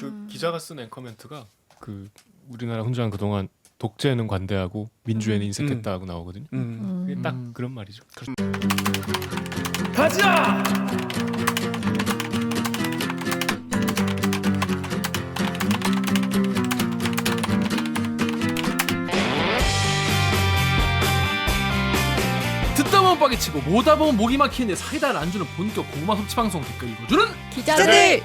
그 기자가 쓴 앵커멘트가 그 우리나라 훈장 그동안 독재는 관대하고 민주에는 인색했다고 나오거든요. 그게 딱 그런 말이죠. 가자! 듣다 보면 빠개치고 모다 보면 목이 막히는데 사이다를 안 주는 본격 고구마 섭취 방송 댓글 읽어주는 기자들.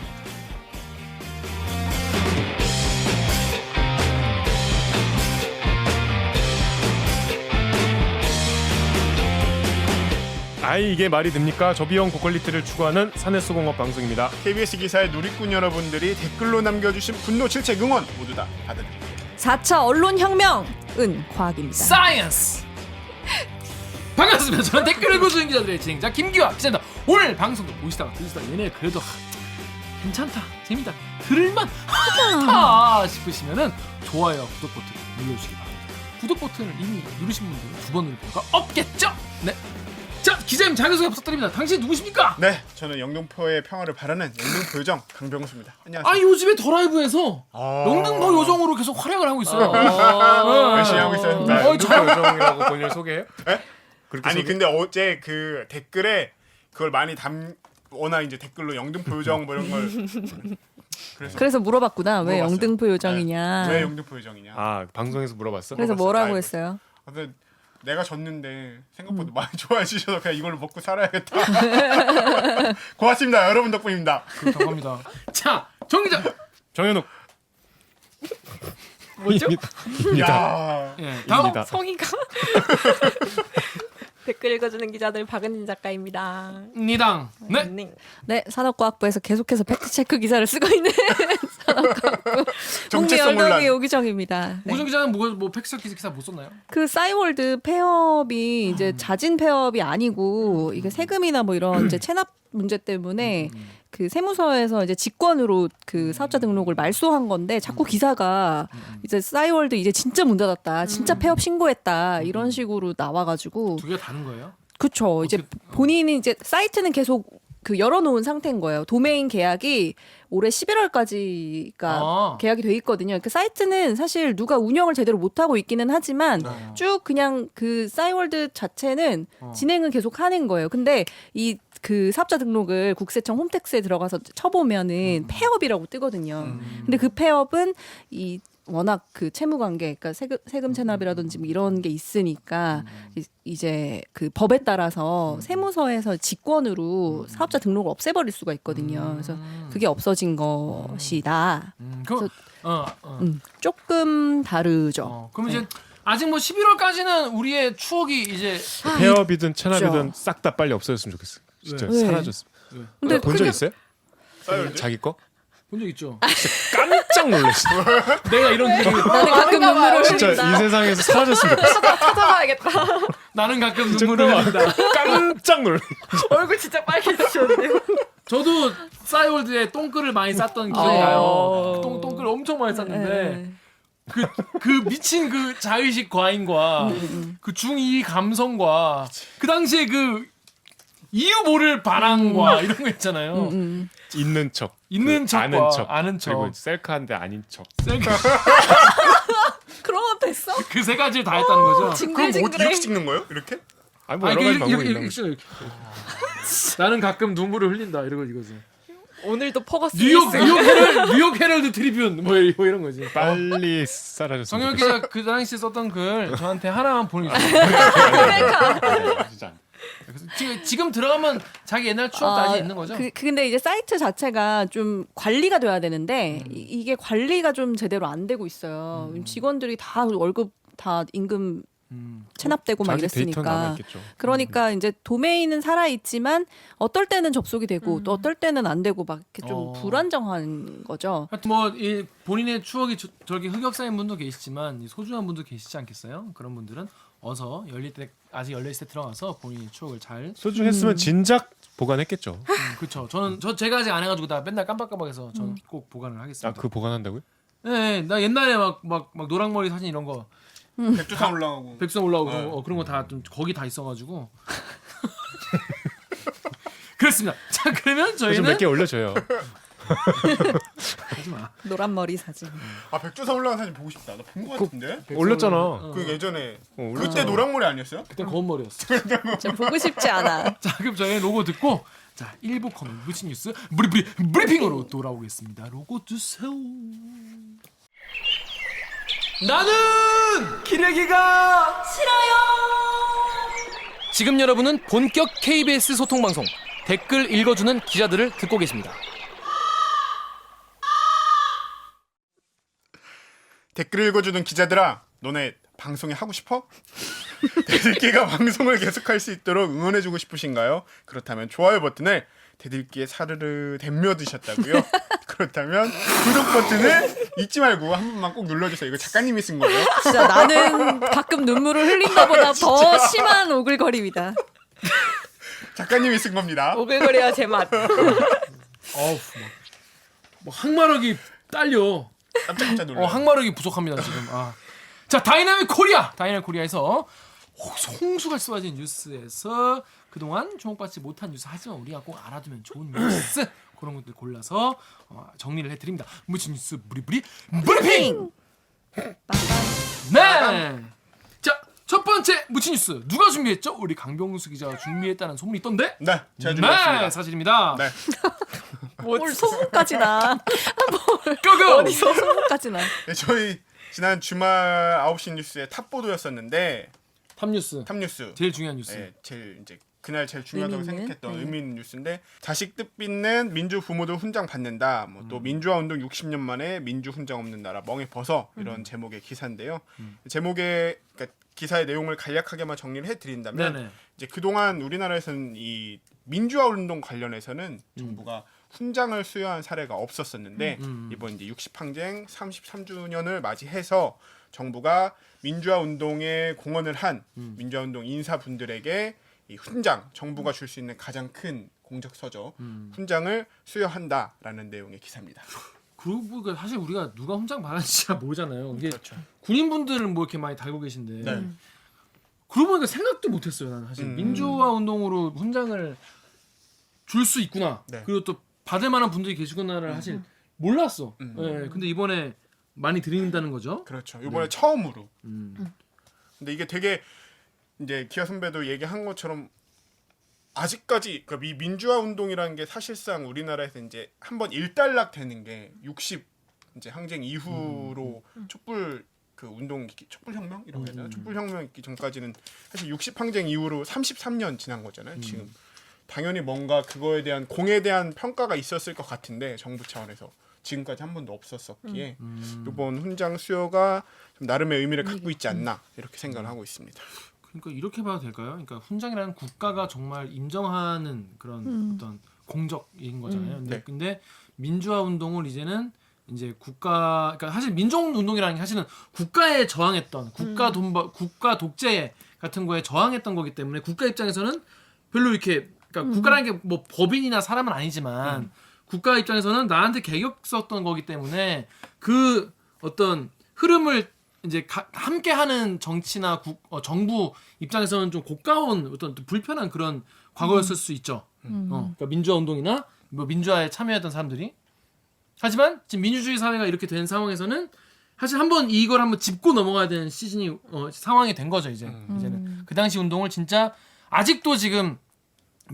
아이 이게 말이 됩니까? 저비용 고퀄리티를 추구하는 산해수공업 방송입니다. KBS 기사의 누리꾼 여러분들이 댓글로 남겨주신 분노, 질책, 응원 모두 다 받아드립니다. 4차 언론혁명은 과학입니다. 사이언스. 반갑습니다. 저는 댓글 읽어주는 기자들의 진행자 김기화 기자입니다. 오늘 방송도 보시다가 들으시다가 얘네 그래도 괜찮다, 재밌다, 들을만하다 싶으시면은 좋아요, 구독 버튼 눌러주시기 바랍니다. 구독 버튼을 이미 누르신 분들은 두 번 누를 필요가 없겠죠? 네. 자, 기자님 자기소개 부탁드립니다. 당신 누구십니까? 네, 저는 영등포의 평화를 바라는 영등포 요정 강병수입니다. 안녕하세요. 아, 요즘에 더 라이브에서 영등포 요정으로 계속 활약을 하고 있어요. 열심히 하고 있어요. 네. 영등포 요정이라고 본인을 소개해요? 네? 그렇게 아니 소개? 근데 어제 그 댓글에 그걸 많이 워낙 이제 댓글로 영등포 요정 뭐 이런 걸 그래서 물어봤구나. 왜 물어봤어요. 영등포 요정이냐. 네, 왜 영등포 요정이냐. 아 방송에서 물어봤어? 그래서 물어봤어요. 뭐라고 라이브. 했어요? 근데 내가 졌는데 생각보다 많이 좋아해 주셔서 그냥 이걸로 먹고 살아야겠다. 고맙습니다. 여러분 덕분입니다. 그렇다고 합니다. 자, 정 기자. 정현욱 뭐죠? 입니다. 야, 예, 다음. 입니다. 성의가 댓글 읽어주는 기자들 박은진 작가입니다. 니당. 네. 네, 산업과학부에서 계속해서 팩트체크 기사를 쓰고 있는 산업과학부 정체성 논란. 국미열동의 오기정입니다. 네. 오정 기자는 뭐 팩스 기사 못 썼나요? 그 싸이월드 폐업이 이제 자진 폐업이 아니고 이게 세금이나 뭐 이런 이제 체납 문제 때문에 그 세무서에서 이제 직권으로 그 사업자 등록을 말소한 건데 자꾸 기사가 이제 싸이월드 이제 진짜 문 닫았다, 진짜 폐업 신고했다 이런 식으로 나와가지고 두 개가 다른 거예요? 그쵸. 이제 본인이 이제 사이트는 계속 그 열어놓은 상태인 거예요. 도메인 계약이 올해 11월까지가 계약이 돼 있거든요. 그 사이트는 사실 누가 운영을 제대로 못 하고 있기는 하지만 쭉 그냥 그 싸이월드 자체는 진행은 계속 하는 거예요. 근데 이 그 사업자 등록을 국세청 홈택스에 들어가서 쳐보면은 폐업이라고 뜨거든요. 근데 그 폐업은 이 워낙 그 채무 관계, 그러니까 세금 체납이라든지 뭐 이런 게 있으니까 이제 그 법에 따라서 세무서에서 직권으로 사업자 등록을 없애버릴 수가 있거든요. 그래서 그게 없어진 것이다. 그럼 조금 다르죠. 그럼 이제 아직 뭐 11월까지는 우리의 추억이 이제 폐업이든 체납이든 싹 다 빨리 없어졌으면 좋겠어. 진짜 왜? 사라졌어. 근데 본 적 있어요? 싸이월드? 자기 거? 본 적 있죠. 깜짝 놀랐어. 내가 이런 느낌이 나는 가끔 눈물을 진짜 흘린다. 이 세상에서 사라졌으면 좋겠어. 찾아봐야겠다. 나는 가끔 눈물을 흘린다. 깜짝 놀랐어. 얼굴 진짜 빨개지셨네요. 저도 싸이월드에 똥글을 많이 쌌던 기억이 나요. 똥글 엄청 많이 쌌는데 그 미친 그 자의식 과잉과 그 중2 감성과 그 당시에 그 이유 모를 반항과 이런 거 있잖아요. 있는 척, 있는 그 척과 아는 척, 척. 그리고 셀카인데 아닌 척. 그런 것도 했어? 그 세 가지를 다 했다는 거죠. 그럼 뭐 징글징글해. 이렇게 찍는 거예요? 이렇게? 아니 뭐 여러 가지 방법이 있는 이렇게, 거지. 이렇게. 나는 가끔 눈물을 흘린다 이거지. 오늘도 퍼거스. 뉴욕 헤럴드 트리뷴 뭐 이런 거지. 빨리 사라졌으면 정혁 좋겠어. 기자 그 당시 썼던 글 저한테 하나만 보내주세요. 진짜. 그래서 지금 들어가면 자기 옛날 추억도 아직 있는 거죠? 근데 이제 사이트 자체가 좀 관리가 돼야 되는데 이게 관리가 좀 제대로 안 되고 있어요. 직원들이 다 월급 다 임금 체납되고 막 자기 데이터 이랬으니까. 남아있겠죠. 그러니까 이제 도메인은 살아 있지만 어떨 때는 접속이 되고 또 어떨 때는 안 되고 막 이렇게 좀 불안정한 거죠. 하여튼 뭐 이 본인의 추억이 저렇게 흑역사인 분도 계시지만 이 소중한 분도 계시지 않겠어요? 그런 분들은 어서 아직 열려있을 때 들어가서 본인의 추억을 잘 소중했으면 진작 보관했겠죠. 그렇죠. 제가 아직 안 해가지고 나 맨날 깜빡깜빡해서 저는 꼭 보관을 하겠습니다. 아, 그거 보관한다고요? 네, 나 옛날에 막 노랑머리 사진 이런 거 백두산 올라가고. 백선 올라오고 그런 거 다 좀 거기 다 있어가지고 그렇습니다. 자 그러면 좀 저희는 몇 개 올려줘요. 하지 마. 노란 머리 사진. 아 백조사 올라간 사진 보고 싶다. 나 본 거 같은데. 올렸잖아. 그 예전에 올렸잖아. 그때 노랑머리 아니었어요? 그때 검은 머리였어. 저 보고 싶지 않아. 자, 그럼 저희 로고 듣고 자 1부 코너 무친 뉴스 브리핑으로 돌아오겠습니다. 로고 주세요. 나는 기레기가 싫어요. 지금 여러분은 본격 KBS 소통 방송 댓글 읽어주는 기자들을 듣고 계십니다. 댓글 읽어주는 기자들아, 너네 방송에 하고 싶어? 대들기가 방송을 계속할 수 있도록 응원해주고 싶으신가요? 그렇다면 좋아요 버튼을 대들기에 사르르 댐며 드셨다고요? 그렇다면 구독 버튼을 잊지 말고 한 번만 꼭 눌러주세요. 이거 작가님이 쓴 거예요. 진짜 나는 가끔 눈물을 흘린 것보다 더 심한 오글거림이다. 작가님이 쓴 겁니다. 오글거려야 제맛. 어우, 뭐 항마력이 딸려. 깜짝깜짝 놀라요. 항마력이 부족합니다 지금. 아. 자, 다이나믹 코리아에서 홍수가 쏟아진 뉴스에서 그동안 주목받지 못한 뉴스 하지만 우리가 꼭 알아두면 좋은 뉴스 그런 것들 골라서 정리를 해드립니다. 무친 뉴스 브리핑. 네. 자, 첫 번째 무친 뉴스 누가 준비했죠? 우리 강병수 기자가 준비했다는 소문이 있던데? 네, 제가 준비했습니다. 네, 사실입니다. 네. 뭘 소문까지 나. 고고. 어디서 소문까지 나. 네, 저희 지난 주말 9시 뉴스의 탑보도였었는데 탑뉴스. 탑뉴스 제일 중요한 뉴스. 네, 제일 이제 그날 제일 중요하다고 의미 있는? 생각했던 네. 의미 있는 뉴스인데 자식 뜻빚는 민주 부모들 훈장 받는다. 뭐 또 민주화 운동 60년 만에 민주 훈장 없는 나라 멍에 벗어 이런 제목의 기사인데요. 제목의 그러니까 기사의 내용을 간략하게만 정리를 해드린다면 네네. 이제 그동안 우리나라에서는 이 민주화 운동 관련해서는 정부가 훈장을 수여한 사례가 없었었는데 이번 이제 60항쟁 33주년을 맞이해서 정부가 민주화 운동에 공헌을 한 민주화 운동 인사분들에게 이 훈장, 정부가 줄 수 있는 가장 큰 공적 서적 훈장을 수여한다라는 내용의 기사입니다. 그리고 뭐 사실 우리가 누가 훈장 받았는지 잘 모르잖아요. 이게 그렇죠. 군인분들은 뭐 이렇게 많이 달고 계신데 네. 그러고 보니까 생각도 못했어요. 나는 사실 민주화 운동으로 훈장을 줄 수 있구나. 네. 그리고 또 받을 만한 분들이 계시구나를 사실 몰랐어. 예, 근데 이번에 많이 드린다는 거죠. 그렇죠. 이번에 처음으로. 음. 근데 이게 되게 이제 기아 선배도 얘기한 것처럼 아직까지 그 민주화 운동이라는 게 사실상 우리나라에서 이제 한번 일단락 되는 게 60 이제 항쟁 이후로 촛불 그 운동 촛불혁명 이런 거 해야 되나? 촛불혁명 있기 전까지는 사실 60 항쟁 이후로 33년 지난 거잖아요. 지금 당연히 뭔가 그거에 대한 공에 대한 평가가 있었을 것 같은데 정부 차원에서 지금까지 한 번도 없었었기에 이번 훈장 수여가 좀 나름의 의미를 갖고 있지 않나 이렇게 생각을 하고 있습니다. 그러니까 이렇게 봐도 될까요? 그러니까 훈장이라는 국가가 정말 인정하는 그런 어떤 공적인 거잖아요. 근데 민주화 운동을 이제는 이제 그러니까 사실 민족 운동이라는 게 사실은 국가에 저항했던 국가 독재 같은 거에 저항했던 거기 때문에 국가 입장에서는 별로 이렇게 그러니까 국가라는 게 뭐 법인이나 사람은 아니지만 국가 입장에서는 나한테 개격 썼던 거기 때문에 그 어떤 흐름을 이제 함께하는 정치나 정부 입장에서는 좀 고가운 어떤 불편한 그런 과거였을 수 있죠. 그러니까 민주화 운동이나 뭐 민주화에 참여했던 사람들이. 하지만 지금 민주주의 사회가 이렇게 된 상황에서는 사실 이걸 한번 짚고 넘어가야 되는 시즌이 상황이 된 거죠 이제. 이제는 그 당시 운동을 진짜 아직도 지금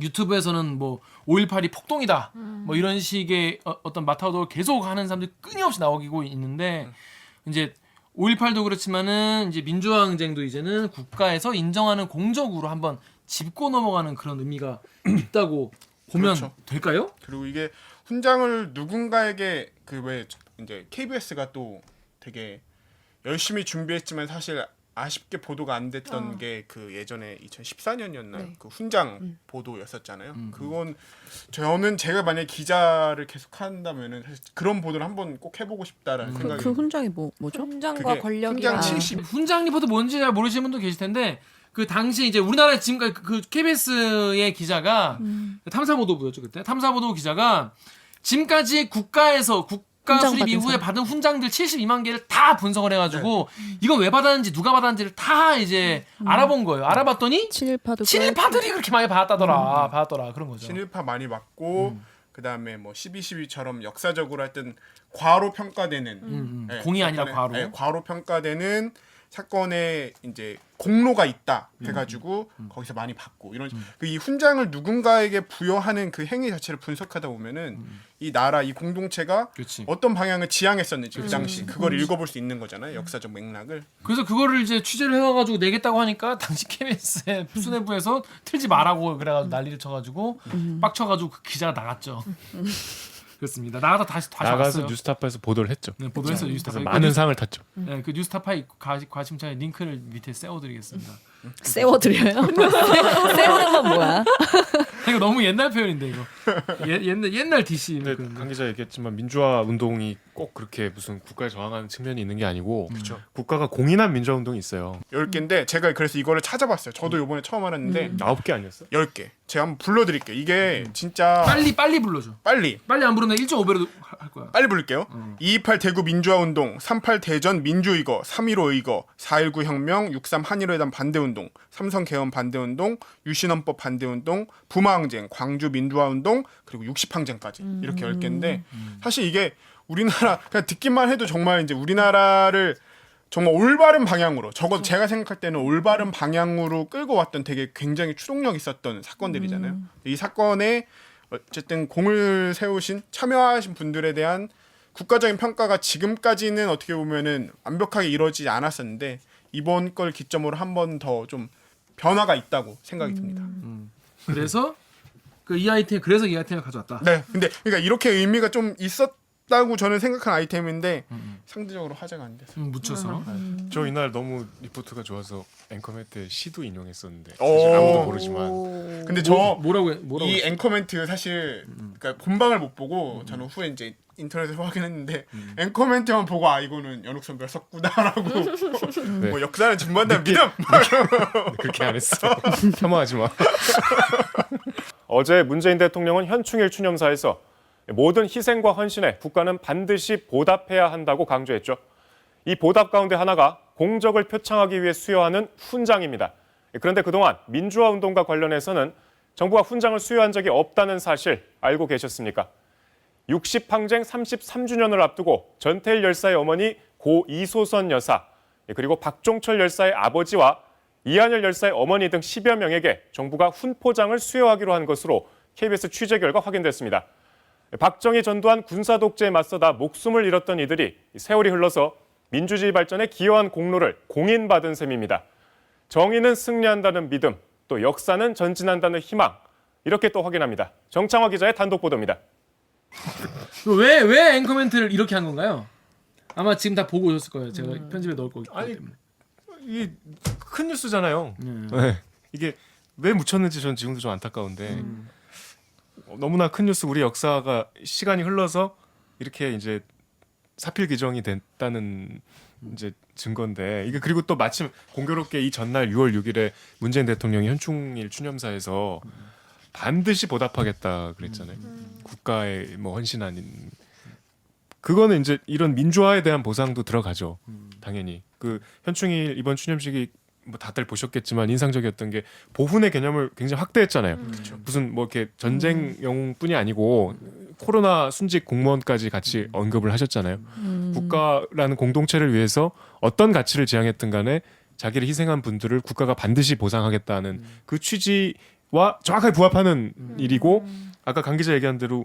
유튜브에서는 뭐 5.18이 폭동이다 뭐 이런 식의 어떤 마타도를 계속 하는 사람들이 끊임없이 나오고 있는데 이제 5.18도 그렇지만은 이제 민주화 항쟁도 이제는 국가에서 인정하는 공적으로 한번 짚고 넘어가는 그런 의미가 있다고 보면 그렇죠. 될까요? 그리고 이게 훈장을 누군가에게 왜 이제 KBS가 또 되게 열심히 준비했지만 사실 아쉽게 보도가 안 됐던 게 그 예전에 2014년이었나 네. 그 훈장 보도였었잖아요. 그건 저는 제가 만약 기자를 계속 한다면은 사실 그런 보도를 한번 꼭 해보고 싶다라는 생각이. 그 훈장이 뭐죠? 훈장과 그게 권력이랑 훈장 70. 훈장 리포트 뭔지 잘 모르시는 분도 계실 텐데 그 당시 이제 우리나라 지금까지 그 KBS의 기자가 탐사보도부였죠 그때 탐사보도 기자가 지금까지 국가에서 국가 훈장 수립 받은 이후에 사람. 받은 훈장들 72만 개를 다 분석을 해가지고 이건 왜 받았는지 누가 받았는지를 다 이제 알아본 거예요. 알아봤더니 친일파도 친일파들이 그렇게 많이 받았더라 그런 거죠. 친일파 많이 받고 그다음에 뭐 12.12처럼 역사적으로 하여튼 과로 평가되는 공이 아니라 사건에, 과로. 과로 평가되는 사건에 이제 공로가 있다 해가지고 거기서 많이 받고 이런 그 이 훈장을 누군가에게 부여하는 그 행위 자체를 분석하다 보면은 이 나라 이 공동체가 그렇지. 어떤 방향을 지향했었는지 그 당시 그걸 읽어볼 수 있는 거잖아요. 역사적 맥락을. 그래서 그거를 이제 취재를 해가지고 내겠다고 하니까 당시 KBS의 수뇌부에서 틀지 말라고 그래가지고 난리를 쳐가지고 빡쳐가지고 그 기자가 나갔죠. 그렇습니다. 나가서 다시 나가서 왔어요. 뉴스타파에서 보도를 했죠. 네, 보도했어요. 그래서 뉴스타파. 많은 상을 탔죠. 네, 그 뉴스타파의 과심차에 링크를 밑에 세워드리겠습니다. 세워드려요? 세우는 건 뭐야? 이거 너무 옛날 표현인데 이거. 옛날 DC. 근데 강 기자 얘기했지만 민주화 운동이 꼭 그렇게 무슨 국가에 저항하는 측면이 있는 게 아니고 국가가 공인한 민주화 운동이 있어요. 10개인데 제가 그래서 이거를 찾아봤어요. 저도 이번에 처음 알았는데 9개 아니었어? 10개. 제가 한번 불러드릴게요. 이게 진짜 빨리 불러줘. 빨리 빨리 안 부르면 1.5배로 할 거야. 빨리 부를게요. 228 대구 민주화운동, 38 대전 민주의거, 3.15 의거, 4.19 혁명, 6.3 한일회담 반대운동, 삼성 개헌 반대운동, 유신헌법 반대운동, 부마항쟁, 광주 민주화운동, 그리고 60항쟁까지 이렇게 10개인데 사실 이게 우리나라 그냥 듣기만 해도 정말 이제 우리나라를 정말 올바른 방향으로 적어도 제가 생각할 때는 올바른 방향으로 끌고 왔던 되게 굉장히 추동력 있었던 사건들이잖아요. 이 사건에 어쨌든 공을 세우신 참여하신 분들에 대한 국가적인 평가가 지금까지는 어떻게 보면은 완벽하게 이루어지지 않았었는데 이번 걸 기점으로 한 번 더 좀 변화가 있다고 생각이 듭니다. 그래서 이 아이템을 가져왔다. 네, 근데 그러니까 이렇게 의미가 좀 있었다고 저는 생각한 아이템인데 상대적으로 화제가 안 됐어요. 묻혀서. 저 이날 너무 리포트가 좋아서 앵커멘트 시도 인용했었는데 오. 사실 아무도 모르지만 근데 저 뭐라고 이 앵커멘트 사실 그러니까 본방을 못 보고 저는 후에 이제 인터넷에서 확인했는데 앵커멘트만 보고 아 이거는 연욱 선배가 썼구나라고 네. 뭐 역사는 증반다 믿음 그렇게 안 했어. 혐오하지 마. 어제 문재인 대통령은 현충일 추념사에서 모든 희생과 헌신에 국가는 반드시 보답해야 한다고 강조했죠. 이 보답 가운데 하나가 공적을 표창하기 위해 수여하는 훈장입니다. 그런데 그동안 민주화 운동과 관련해서는 정부가 훈장을 수여한 적이 없다는 사실 알고 계셨습니까? 60항쟁 33주년을 앞두고 전태일 열사의 어머니 고 이소선 여사, 그리고 박종철 열사의 아버지와 이한열 열사의 어머니 등 10여 명에게 정부가 훈포장을 수여하기로 한 것으로 KBS 취재 결과 확인됐습니다. 박정희 전두환 군사 독재에 맞서다 목숨을 잃었던 이들이 세월이 흘러서 민주주의 발전에 기여한 공로를 공인받은 셈입니다. 정의는 승리한다는 믿음, 또 역사는 전진한다는 희망, 이렇게 또 확인합니다. 정창화 기자의 단독 보도입니다. 왜 앵커멘트를 이렇게 한 건가요? 아마 지금 다 보고 오셨을 거예요. 제가 편집에 넣을 거기 아니, 때문에. 이게 큰 뉴스잖아요. 네. 이게 왜 묻혔는지 저는 지금도 좀 안타까운데 너무나 큰 뉴스 우리 역사가 시간이 흘러서 이렇게 이제 사필 규정이 됐다는 이제 증거인데 이게 그리고 또 마침 공교롭게 이 전날 6월 6일에 문재인 대통령이 현충일 추념사에서 반드시 보답하겠다 그랬잖아요. 국가의 뭐 헌신한 그거는 이제 이런 민주화에 대한 보상도 들어가죠. 당연히 그 현충일 이번 추념식이 뭐 다들 보셨겠지만 인상적이었던 게 보훈의 개념을 굉장히 확대했잖아요. 무슨 뭐 이렇게 전쟁 영웅뿐이 아니고 코로나 순직 공무원까지 같이 언급을 하셨잖아요. 국가라는 공동체를 위해서 어떤 가치를 지향했든 간에 자기를 희생한 분들을 국가가 반드시 보상하겠다는 그 취지와 정확하게 부합하는 일이고 아까 강 기자 얘기한 대로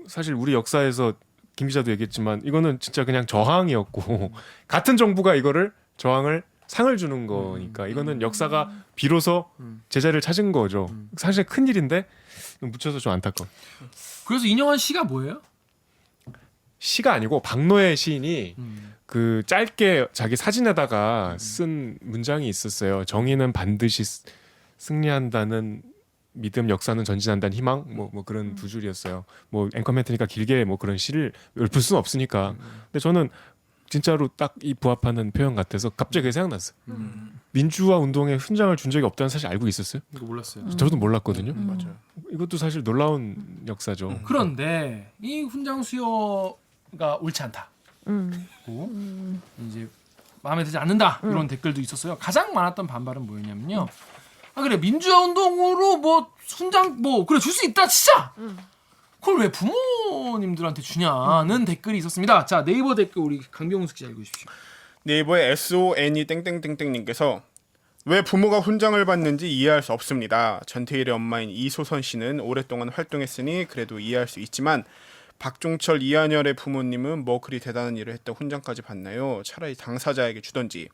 사실 우리 역사에서 김 기자도 얘기했지만 이거는 진짜 그냥 저항이었고 같은 정부가 이거를 저항을 상을 주는 거니까 이거는 역사가 비로소 제자리를 찾은 거죠. 사실 큰 일인데 묻혀서 좀 안타까워. 그래서 인용한 시가 뭐예요? 시가 아니고 박노해 시인이 그 짧게 자기 사진에다가 쓴 문장이 있었어요. 정의는 반드시 승리한다는 믿음, 역사는 전진한다는 희망, 뭐 그런 두 줄이었어요. 뭐 앵커멘트니까 길게 뭐 그런 시를 읊을 수는 없으니까. 근데 저는 진짜로 딱 이 부합하는 표현 같아서 갑자기 그게 생각났어요. 민주화 운동에 훈장을 준 적이 없다는 사실 알고 있었어요? 이거 몰랐어요. 저도 몰랐거든요. 맞아요. 이것도 사실 놀라운 역사죠. 그런데 이 훈장 수여가 옳지 않다. 고 이제 마음에 들지 않는다 이런 댓글도 있었어요. 가장 많았던 반발은 뭐였냐면요. 아 그래 민주화 운동으로 뭐 훈장 뭐 그래 줄 수 있다 진짜. 그걸 왜 부모님들한테 주냐는 댓글이 있었습니다. 자, 네이버 댓글 우리 강병숙 씨 읽으십시오. 네이버의 SON이 땡땡땡땡님께서 왜 부모가 훈장을 받는지 이해할 수 없습니다. 전태일의 엄마인 이소선 씨는 오랫동안 활동했으니 그래도 이해할 수 있지만 박종철, 이한열의 부모님은 뭐 그리 대단한 일을 했다 훈장까지 받나요? 차라리 당사자에게 주던지.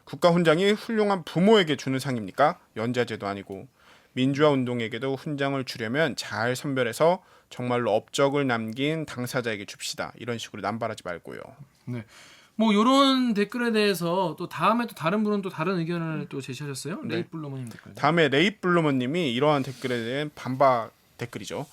국가훈장이 훌륭한 부모에게 주는 상입니까? 연좌제도 아니고. 민주화 운동에게도 훈장을 주려면 잘 선별해서 정말로 업적을 남긴 당사자에게 줍시다. 이런 식으로 남발하지 말고요. 네. 뭐 이런 댓글에 대해서 또 다음에 또 다른 분은 또 다른 의견을 또 제시하셨어요. 네. 레이플로머님 댓글. 다음에 레이블루머님이 이러한 댓글에 대한 반박 댓글이죠.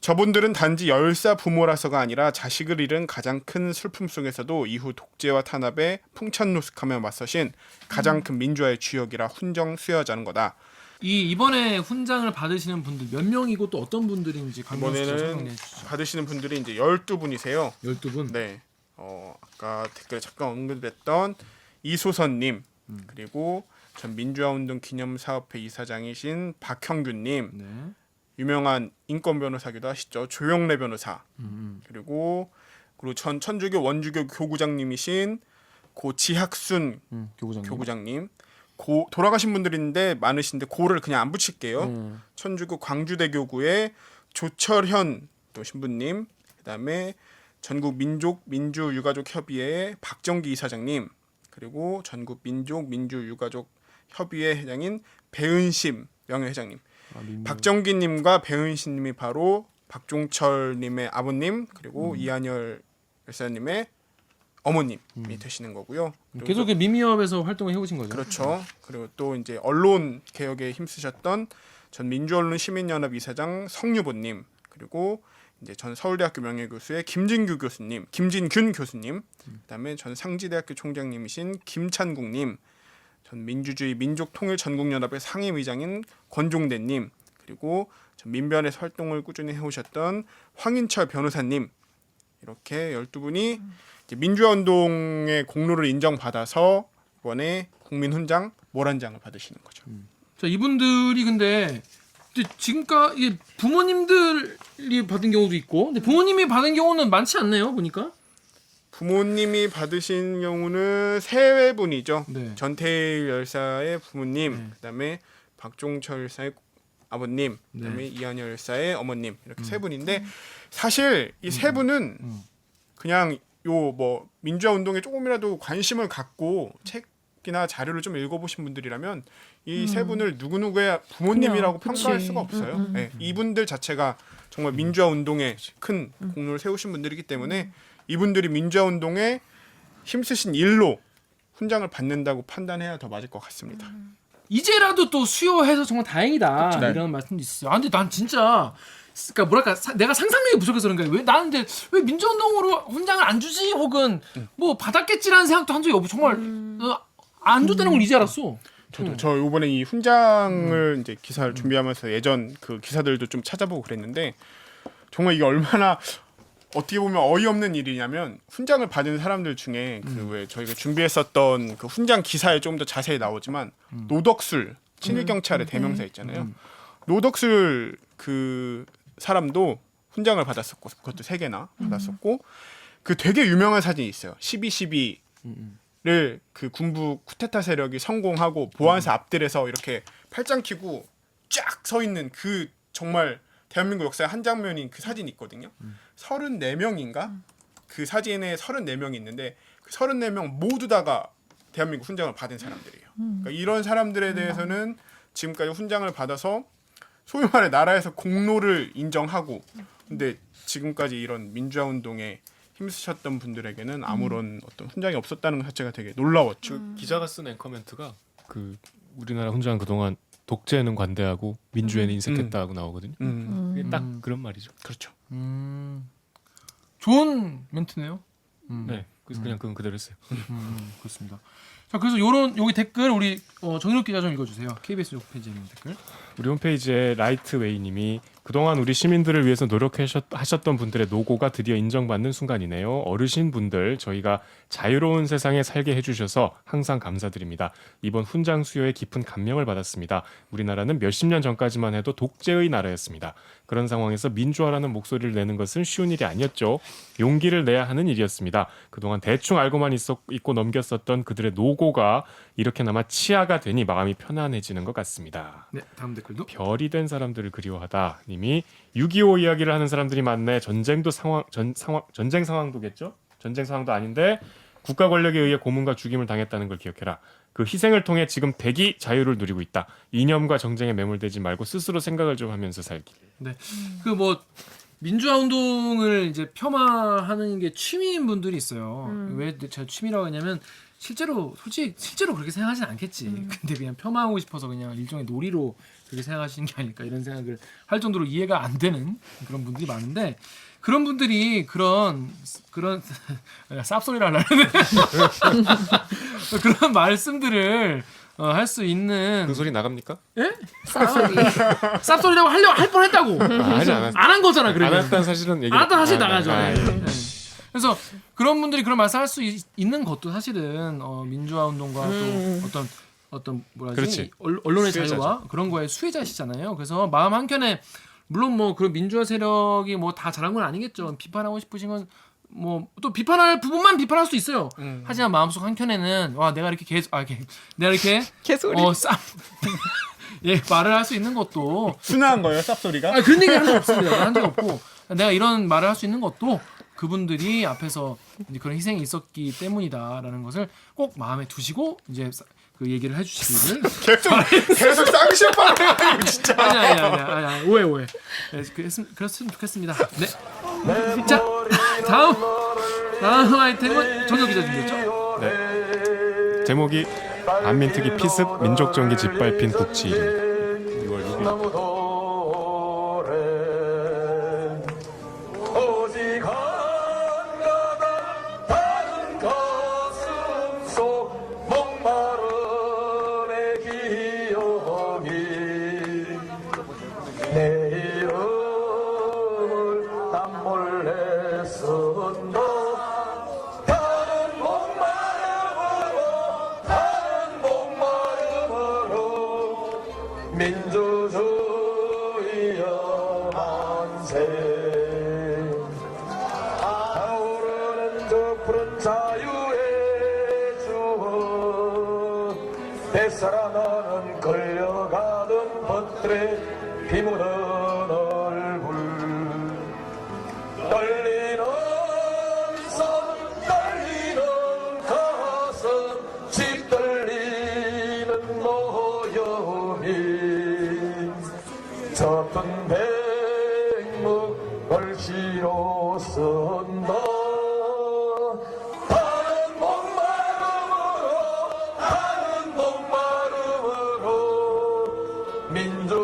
저분들은 단지 열사 부모라서가 아니라 자식을 잃은 가장 큰 슬픔 속에서도 이후 독재와 탄압에 풍찬노숙하며 맞서신 가장 큰 민주화의 주역이라 훈장 수여하자는 거다. 이번에 훈장을 받으시는 분들 몇 명이고 또 어떤 분들인지 강병숙 씨가 설명해 이번에는 주시죠. 받으시는 분들이 이제 12분이세요. 12분. 네. 아까 댓글에 잠깐 언급됐던 이소선님 그리고 전 민주화운동 기념사업회 이사장이신 박형균님, 네. 유명한 인권 변호사기도 하시죠 조영래 변호사, 그리고 전 천주교 원주교 교구장님이신 고 지학순 교구장님, 돌아가신 분들인데 많으신데 고를 그냥 안 붙일게요. 천주교 광주대교구의 조철현 또 신부님, 그다음에 전국 민족 민주유가족 협의회 박정기 이사장님, 그리고 전국 민족 민주유가족 협의회 회장인 배은심 명예회장님. 박정기님과 배은심님이 바로 박종철님의 아버님 그리고 이한열 열사님의 어머님이 되시는 거고요. 계속 미미업에서 활동을 해오신 거죠. 그렇죠. 그리고 또 이제 언론 개혁에 힘쓰셨던 전 민주언론 시민연합 이사장 성유보님, 그리고 이제 전 서울대학교 명예교수의 김진균 교수님, 그다음에 전 상지대학교 총장님이신 김찬국님, 전 민주주의 민족통일전국연합의 상임의장인 권종대님, 그리고 전 민변에서 활동을 꾸준히 해오셨던 황인철 변호사님, 이렇게 12분이 이제 민주화운동의 공로를 인정받아서 이번에 국민훈장 모란장을 받으시는 거죠. 자, 이분들이 근데 지금까지 부모님들이 받은 경우도 있고, 근데 부모님이 받은 경우는 많지 않네요, 보니까. 부모님이 받으신 경우는 세 분이죠. 네. 전태일 열사의 부모님, 네. 그다음에 박종철 열사의 아버님, 그다음에 이한열 열사의 어머님, 이렇게 세 분인데 사실 이 세 분은 그냥 요 뭐 민주화 운동에 조금이라도 관심을 갖고 책이나 자료를 좀 읽어보신 분들이라면 이 세 분을 누구누구의 부모님이라고 그냥, 평가할 그치. 수가 없어요. 네, 이분들 자체가 정말 민주화 운동에 큰 공로를 세우신 분들이기 때문에 이분들이 민주화 운동에 힘쓰신 일로 훈장을 받는다고 판단해야 더 맞을 것 같습니다. 이제라도 또 수요해서 정말 다행이다. 그쵸. 이런 말씀도 있어요. 아, 근데 난 진짜 그러니까 뭐랄까 내가 상상력이 부족해서 그런가. 왜 나는 근데 왜 민주운동으로 훈장을 안 주지? 혹은 뭐 받았겠지라는 생각도 한 적이 없고 정말 안 줬다는 걸 이제 알았어. 저 이번에 이 훈장을 이제 기사를 준비하면서 예전 그 기사들도 좀 찾아보고 그랬는데 정말 이게 얼마나 어떻게 보면 어이없는 일이냐면 훈장을 받은 사람들 중에 그 왜 저희가 준비했었던 그 훈장 기사에 좀 더 자세히 나오지만 노덕술 친일 경찰의 대명사 있잖아요. 노덕술 그 사람도 훈장을 받았었고 그것도 3개나 받았었고 그 되게 유명한 사진이 있어요. 12.12를 그 군부 쿠데타 세력이 성공하고 보안사 앞들에서 이렇게 팔짱 끼고 쫙 서 있는 그 정말 대한민국 역사의 한 장면인 그 사진이 있거든요. 34명인가? 그 사진에 34명이 있는데 그 34명 모두 다가 대한민국 훈장을 받은 사람들이에요. 그러니까 이런 사람들에 대해서는 지금까지 훈장을 받아서 소위 말해 나라에서 공로를 인정하고 근데 지금까지 이런 민주화 운동에 힘쓰셨던 분들에게는 아무런 어떤 훈장이 없었다는 것 자체가 되게 놀라웠죠. 기자가 쓴 앵커멘트가 그 우리나라 훈장 그동안 독재에는 관대하고 민주에는 인색했다고 나오거든요. 그게 딱 그런 말이죠. 그렇죠. 좋은 멘트네요. 네, 그래서 그냥 그건 그대로 했어요. 그렇습니다. 자, 그래서 여기 댓글 우리 정인욱 기자 좀 읽어주세요. KBS 홈페이지에 있는 댓글. 우리 홈페이지에 라이트웨이님이 그동안 우리 시민들을 위해서 노력하셨던 분들의 노고가 드디어 인정받는 순간이네요. 어르신분들 저희가 자유로운 세상에 살게 해주셔서 항상 감사드립니다. 이번 훈장 수여에 깊은 감명을 받았습니다. 우리나라는 몇십 년 전까지만 해도 독재의 나라였습니다. 그런 상황에서 민주화라는 목소리를 내는 것은 쉬운 일이 아니었죠. 용기를 내야 하는 일이었습니다. 그동안 대충 알고만 있고 넘겼었던 그들의 노고가 이렇게나마 치아가 되니 마음이 편안해지는 것 같습니다. 네, 다음 댓글도. 별이 된 사람들을 그리워하다 님이 6.25 이야기를 하는 사람들이 많네. 전쟁 상황도겠죠? 전쟁 상황도 아닌데 국가 권력에 의해 고문과 죽임을 당했다는 걸 기억해라. 그 희생을 통해 지금 대기 자유를 누리고 있다. 이념과 정쟁에 매몰되지 말고 스스로 생각을 좀 하면서 살기. 네. 그 뭐 민주화 운동을 이제 폄하하는 게 취미인 분들이 있어요. 왜 제가 취미라고 하냐면 실제로 그렇게 생각하진 않겠지. 근데 그냥 폄하하고 싶어서 그냥 일종의 놀이로 그렇게 생각하시는 게 아닐까 이런 생각을 할 정도로 이해가 안 되는 그런 분들이 많은데 그런 분들이 그런 쌉소리를 하려는데 그런 말씀들을 할 수 있는 그 소리 나갑니까? 예? 쌉소리. 쌉소리라고 할 뻔했다고. 하지 않았. 안 한 거잖아. 안 그러면. 했다는 사실은 얘기. 안 했다는 사실 나가죠. 예. 네. 그래서 그런 분들이 그런 말씀 할 수 있는 것도 사실은 민주화 운동과 또 어떤 뭐라지 그렇지. 언론의 수혜자죠. 자유와 그런 거에 수혜자시잖아요. 그래서 마음 한켠에 물론 뭐 그런 민주화 세력이 뭐 다 잘한 건 아니겠죠. 비판하고 싶으신 건 뭐 또 비판할 부분만 비판할 수 있어요. 하지만 마음속 한켠에는 와 내가 이렇게 내가 이렇게 개소리. 예 말을 할 수 있는 것도 순화한 거예요, 쌉소리가? 그런 얘기 한 적 없습니다. 한 적 없고 내가 이런 말을 할 수 있는 것도 그분들이 앞에서 이제 그런 희생이 있었기 때문이다라는 것을 꼭 마음에 두시고 이제 그 얘기를 해주시기를. 계속 쌍시오파네요, 진짜. 아니 오해. 네, 그랬으면 좋겠습니다. 네. 자 다음 아이템은 정혁 기자 준비했죠? 네. 제목이 안민특위 피습 민족정기 짓밟힌 국치 6월 6일. 민주주의여 만세 타오르는 저 푸른 자유의 주어 뱃살아 너는 끌려가던 벗들의 피 묻은 얼굴 떨리는 손 떨리는 가슴 짓떨리는 노여미 젖은 백목 걸시로 쓴다 하는 목마름으로 민주